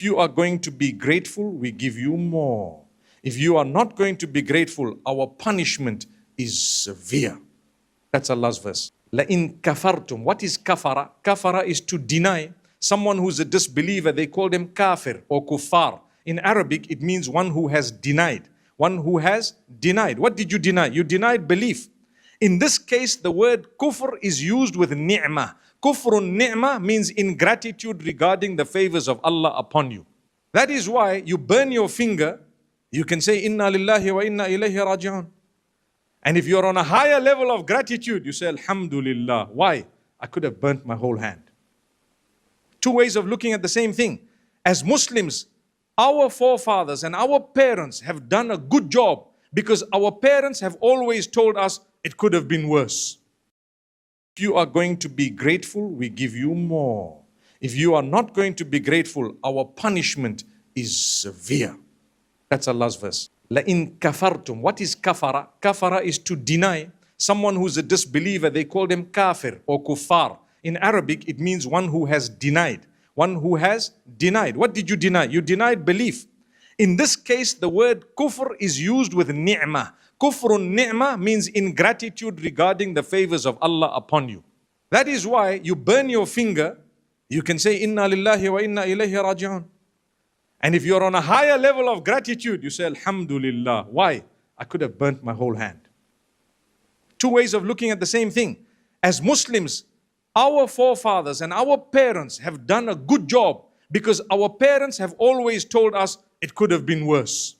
If you are going to be grateful, we give you more. If you are not going to be grateful, our punishment is severe. That's Allah's verse. لَإِن كَفَرْتُمْ. What is kafara? Kafara is to deny. Someone who's a disbeliever, they call them kafir or kuffar. In Arabic, it means one who has denied. One who has denied. What did you deny? You denied belief. In this case, the word kufr is used with ni'mah. Kufrun ni'mah means ingratitude regarding the favors of Allah upon you. That is why you burn your finger, you can say, Inna lillahi wa inna ilayhi raji'un. And if you're on a higher level of gratitude, you say, Alhamdulillah. Why? I could have burnt my whole hand. Two ways of looking at the same thing. As Muslims, our forefathers and our parents have done a good job because our parents have always told us it could have been worse. If you are going to be grateful, we give you more. If you are not going to be grateful, our punishment is severe. That's Allah's verse. لَإِن كَفَرْتُمْ. What is kafara? Kafara is to deny. Someone who's a disbeliever, they call them kafir or kuffar. In Arabic, it means one who has denied. One who has denied. What did you deny? You denied belief. In this case, the word kufr is used with ni'mah. Kufrun ni'mah means ingratitude regarding the favors of Allah upon you. That is why you burn your finger, you can say, Inna lillahi wa inna ilayhi raji'un. And if you're on a higher level of gratitude, you say, Alhamdulillah. Why? I could have burnt my whole hand. Two ways of looking at the same thing. As Muslims, our forefathers and our parents have done a good job because our parents have always told us it could have been worse.